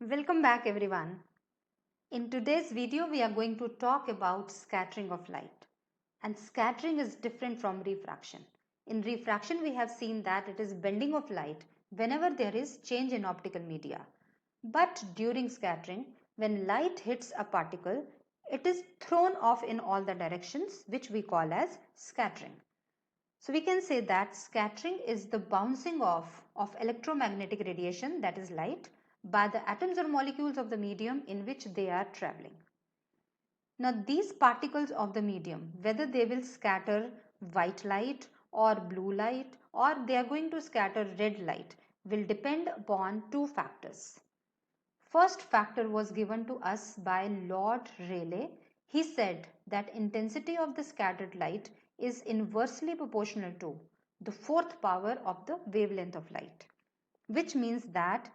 Welcome back everyone. In today's video we are going to talk about scattering of light. And scattering is different from refraction. In refraction we have seen that it is bending of light whenever there is change in optical media. But during scattering, when light hits a particle, it is thrown off in all the directions, which we call as scattering. So we can say that scattering is the bouncing off of electromagnetic radiation, that is light, by the atoms or molecules of the medium in which they are traveling. Now these particles of the medium, whether they will scatter white light or blue light or they are going to scatter red light, will depend upon two factors. First factor was given to us by Lord Rayleigh. He said that intensity of the scattered light is inversely proportional to the fourth power of the wavelength of light, which means that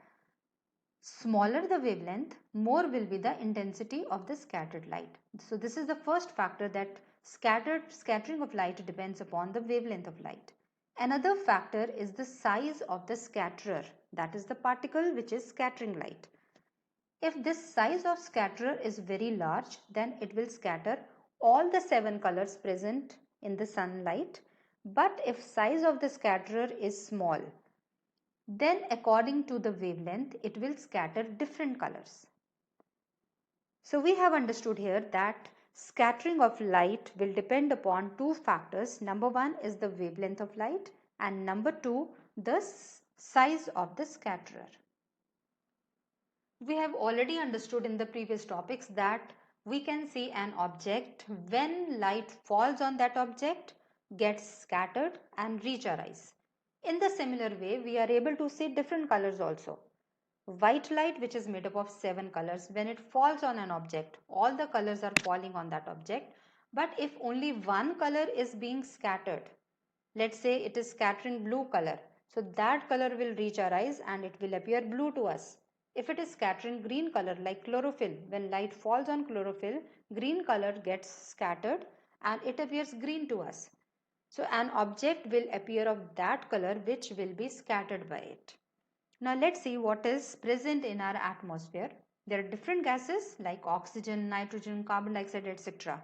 smaller the wavelength, more will be the intensity of the scattered light. So this is the first factor, that scattering of light depends upon the wavelength of light. Another factor is the size of the scatterer, that is the particle which is scattering light. If this size of scatterer is very large, then it will scatter all the 7 colors present in the sunlight. But if size of the scatterer is small, then according to the wavelength, it will scatter different colors. So we have understood here that scattering of light will depend upon two factors. Number one is the wavelength of light, and number two, the size of the scatterer. We have already understood in the previous topics that we can see an object when light falls on that object, gets scattered and reach our eyes. In the similar way, we are able to see different colors also. White light, which is made up of 7 colors, when it falls on an object, all the colors are falling on that object. But if only one color is being scattered, let's say it is scattering blue color, so that color will reach our eyes and it will appear blue to us. If it is scattering green color like chlorophyll, when light falls on chlorophyll, green color gets scattered and it appears green to us. So an object will appear of that color which will be scattered by it. Now let's see what is present in our atmosphere. There are different gases like oxygen, nitrogen, carbon dioxide, etc.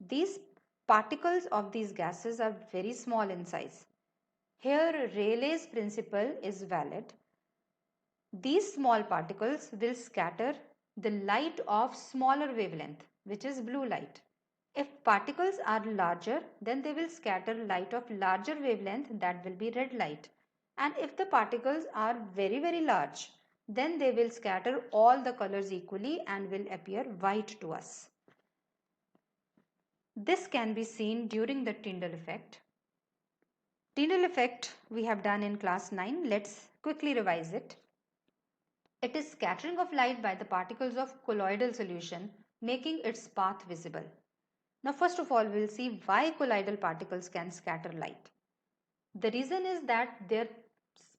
These particles of these gases are very small in size. Here Rayleigh's principle is valid. These small particles will scatter the light of smaller wavelength, which is blue light. If particles are larger, then they will scatter light of larger wavelength, that will be red light. And if the particles are very, very large, then they will scatter all the colors equally and will appear white to us. This can be seen during the Tyndall effect. Tyndall effect we have done in class 9. Let's quickly revise it. It is scattering of light by the particles of colloidal solution, making its path visible. Now first of all, we'll see why colloidal particles can scatter light. The reason is that their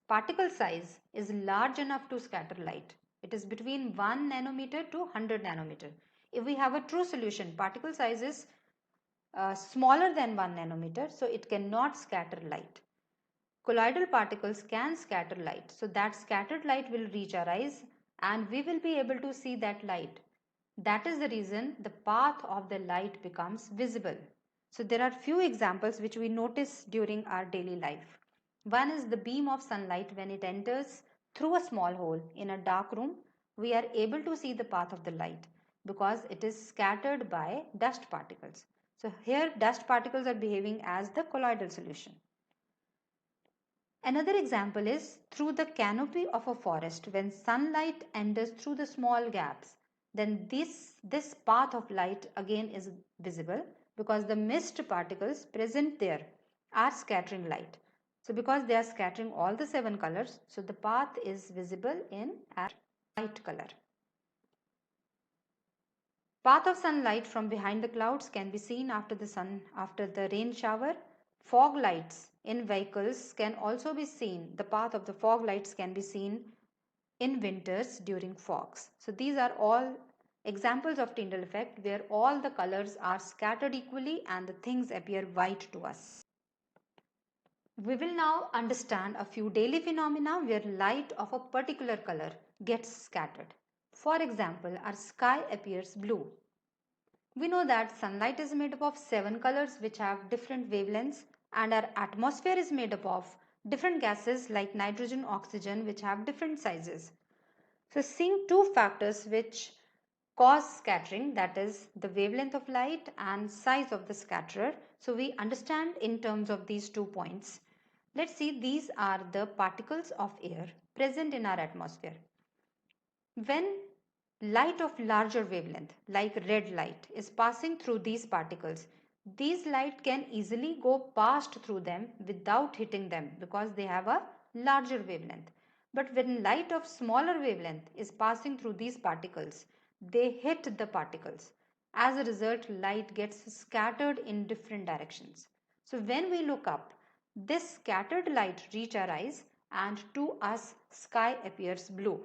particle size is large enough to scatter light. It is between 1 nanometer to 100 nanometer. If we have a true solution, particle size is smaller than 1 nanometer, so it cannot scatter light. Colloidal particles can scatter light, so that scattered light will reach our eyes and we will be able to see that light. That is the reason the path of the light becomes visible. So there are few examples which we notice during our daily life. One is the beam of sunlight. When it enters through a small hole in a dark room, we are able to see the path of the light because it is scattered by dust particles. So here dust particles are behaving as the colloidal solution. Another example is through the canopy of a forest. When sunlight enters through the small gaps, then this path of light again is visible because the mist particles present there are scattering light. So because they are scattering all the 7 colors, so the path is visible in white color. Path of sunlight from behind the clouds can be seen after the rain shower. Fog lights in vehicles can also be seen. The path of the fog lights can be seen in winters during fogs. So these are all examples of Tyndall effect where all the colors are scattered equally and the things appear white to us. We will now understand a few daily phenomena where light of a particular color gets scattered. For example, our sky appears blue. We know that sunlight is made up of 7 colors which have different wavelengths, and our atmosphere is made up of different gases like nitrogen, oxygen, which have different sizes. So seeing two factors which cause scattering, that is the wavelength of light and size of the scatterer. So we understand in terms of these 2 points. Let's see, these are the particles of air present in our atmosphere. When light of larger wavelength like red light is passing through these particles, these light can easily go past through them without hitting them because they have a larger wavelength. But when light of smaller wavelength is passing through these particles, they hit the particles. As a result, light gets scattered in different directions. So when we look up, this scattered light reach our eyes, and to us sky appears blue.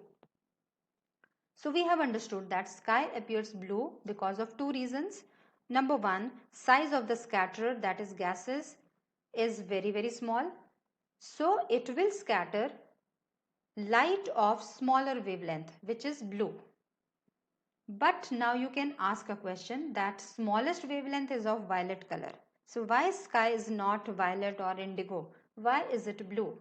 So we have understood that sky appears blue because of two reasons. Number one, size of the scatterer, that is gases, is very small. So it will scatter light of smaller wavelength, which is blue. But now you can ask a question that smallest wavelength is of violet color. So why sky is not violet or indigo? Why is it blue?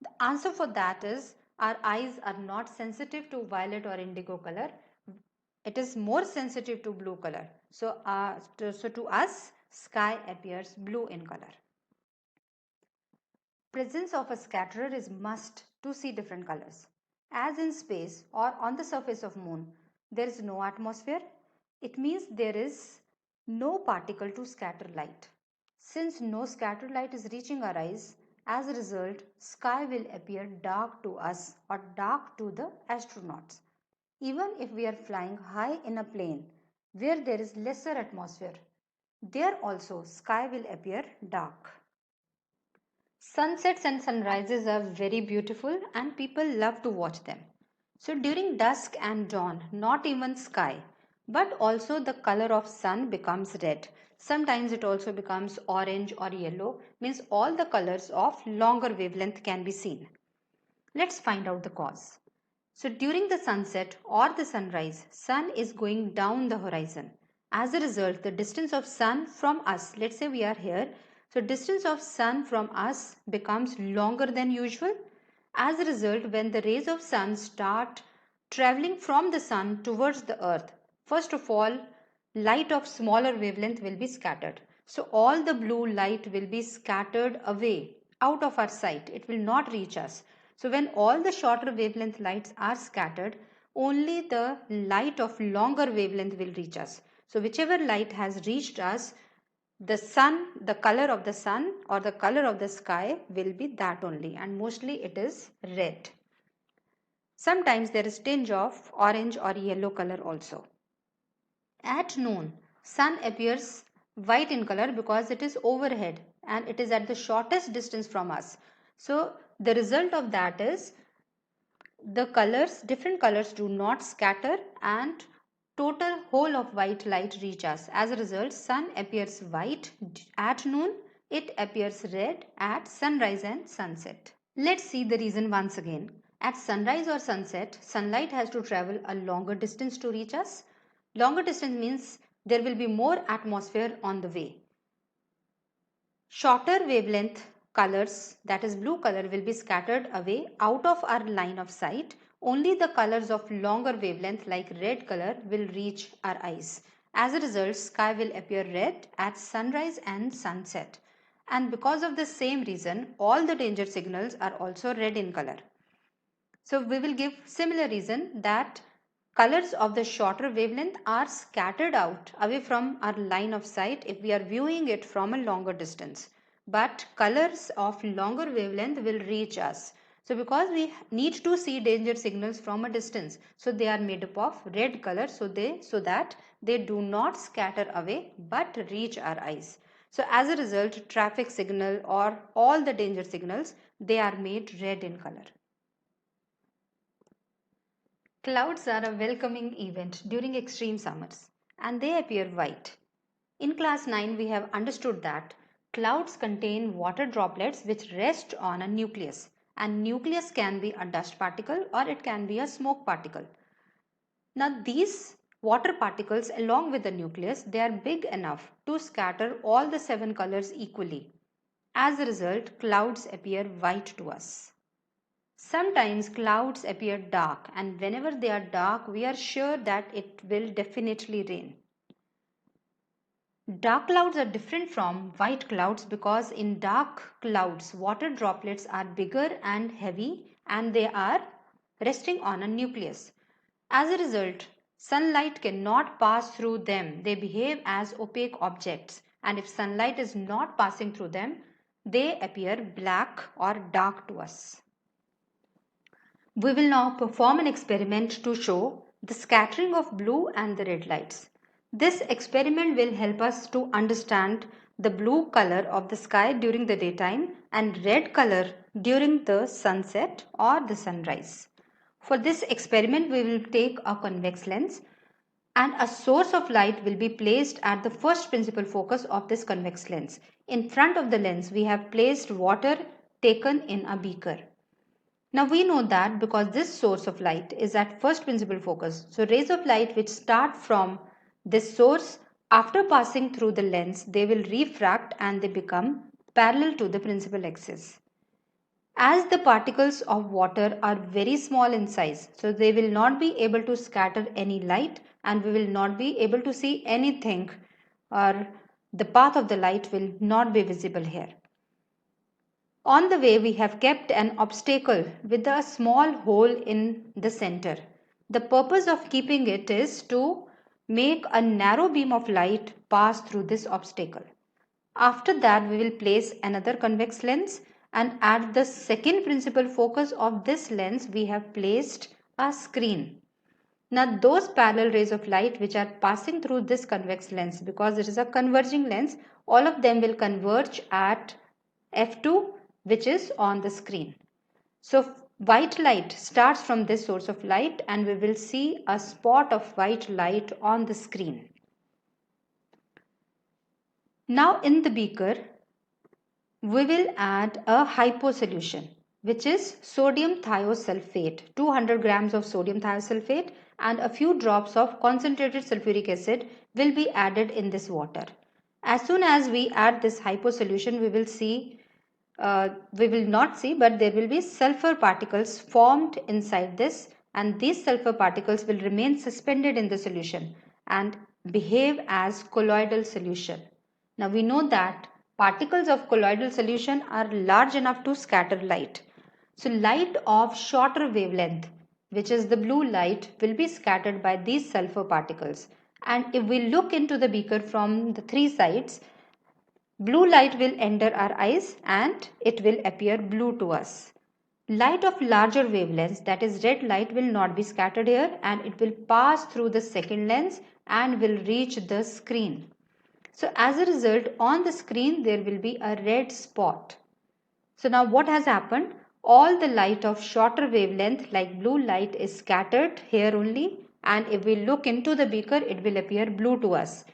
The answer for that is our eyes are not sensitive to violet or indigo color. It is more sensitive to blue color. So to us, sky appears blue in color. Presence of a scatterer is must to see different colors. As in space or on the surface of moon, there is no atmosphere. It means there is no particle to scatter light. Since no scattered light is reaching our eyes, as a result, sky will appear dark to us or dark to the astronauts. Even if we are flying high in a plane where there is lesser atmosphere, there also sky will appear dark. Sunsets and sunrises are very beautiful and people love to watch them. So during dusk and dawn, not even sky, but also the color of sun becomes red. Sometimes it also becomes orange or yellow, means all the colors of longer wavelength can be seen. Let's find out the cause. So during the sunset or the sunrise, sun is going down the horizon. As a result, the distance of sun from us, let's say we are here, so distance of sun from us becomes longer than usual. As a result, when the rays of sun start traveling from the sun towards the earth, first of all, light of smaller wavelength will be scattered. So all the blue light will be scattered away out of our sight. It will not reach us. So when all the shorter wavelength lights are scattered, only the light of longer wavelength will reach us. So whichever light has reached us, the sun, the color of the sun or the color of the sky will be that only, and mostly it is red. Sometimes there is tinge of orange or yellow color also. At noon, sun appears white in color because it is overhead and it is at the shortest distance from us. So the result of that is the colors, different colors do not scatter and total whole of white light reach us. As a result, sun appears white at noon, it appears red at sunrise and sunset. Let's see the reason once again. At sunrise or sunset, sunlight has to travel a longer distance to reach us. Longer distance means there will be more atmosphere on the way. Shorter wavelength colors, that is blue color, will be scattered away out of our line of sight. Only the colors of longer wavelength like red color will reach our eyes. As a result, sky will appear red at sunrise and sunset. And because of the same reason, all the danger signals are also red in color. So we will give similar reason that colors of the shorter wavelength are scattered out away from our line of sight if we are viewing it from a longer distance. But colors of longer wavelength will reach us. So because we need to see danger signals from a distance, so they are made up of red color so that they do not scatter away but reach our eyes. So as a result, traffic signal or all the danger signals, they are made red in color. Clouds are a welcoming event during extreme summers and they appear white. In class 9, we have understood that clouds contain water droplets which rest on a nucleus, and nucleus can be a dust particle or it can be a smoke particle. Now these water particles along with the nucleus, they are big enough to scatter all the 7 colors equally. As a result, clouds appear white to us. Sometimes clouds appear dark, and whenever they are dark, we are sure that it will definitely rain. Dark clouds are different from white clouds because in dark clouds, water droplets are bigger and heavy and they are resting on a nucleus. As a result, sunlight cannot pass through them. They behave as opaque objects, and if sunlight is not passing through them, they appear black or dark to us. We will now perform an experiment to show the scattering of blue and the red lights. This experiment will help us to understand the blue color of the sky during the daytime and red color during the sunset or the sunrise. For this experiment, we will take a convex lens and a source of light will be placed at the first principal focus of this convex lens. In front of the lens, we have placed water taken in a beaker. Now we know that because this source of light is at first principal focus, so rays of light which start from this source, after passing through the lens, they will refract and they become parallel to the principal axis. As the particles of water are very small in size, so they will not be able to scatter any light and we will not be able to see anything, or the path of the light will not be visible here. On the way, we have kept an obstacle with a small hole in the center. The purpose of keeping it is to make a narrow beam of light pass through this obstacle. After that, we will place another convex lens, and at the second principal focus of this lens, we have placed a screen. Now those parallel rays of light which are passing through this convex lens, because it is a converging lens, all of them will converge at f2, which is on the screen. So white light starts from this source of light and we will see a spot of white light on the screen. Now in the beaker, we will add a hypo solution, which is sodium thiosulfate, 200 grams of sodium thiosulfate and a few drops of concentrated sulfuric acid will be added in this water. As soon as we add this hypo solution, we will not see, but there will be sulfur particles formed inside this, and these sulfur particles will remain suspended in the solution and behave as colloidal solution. Now we know that particles of colloidal solution are large enough to scatter light. So light of shorter wavelength, which is the blue light, will be scattered by these sulfur particles. And if we look into the beaker from the three sides, blue light will enter our eyes and it will appear blue to us. Light of larger wavelengths, that is red light, will not be scattered here and it will pass through the second lens and will reach the screen. So as a result, on the screen there will be a red spot. So now what has happened? All the light of shorter wavelength like blue light is scattered here only, and if we look into the beaker it will appear blue to us.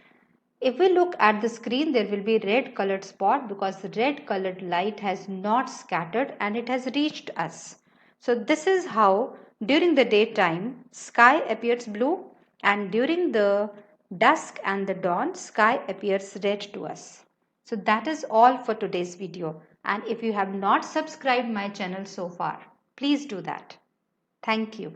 If we look at the screen, there will be red colored spot because the red colored light has not scattered and it has reached us. So this is how during the daytime sky appears blue and during the dusk and the dawn sky appears red to us. So that is all for today's video, and if you have not subscribed my channel so far, please do that. Thank you.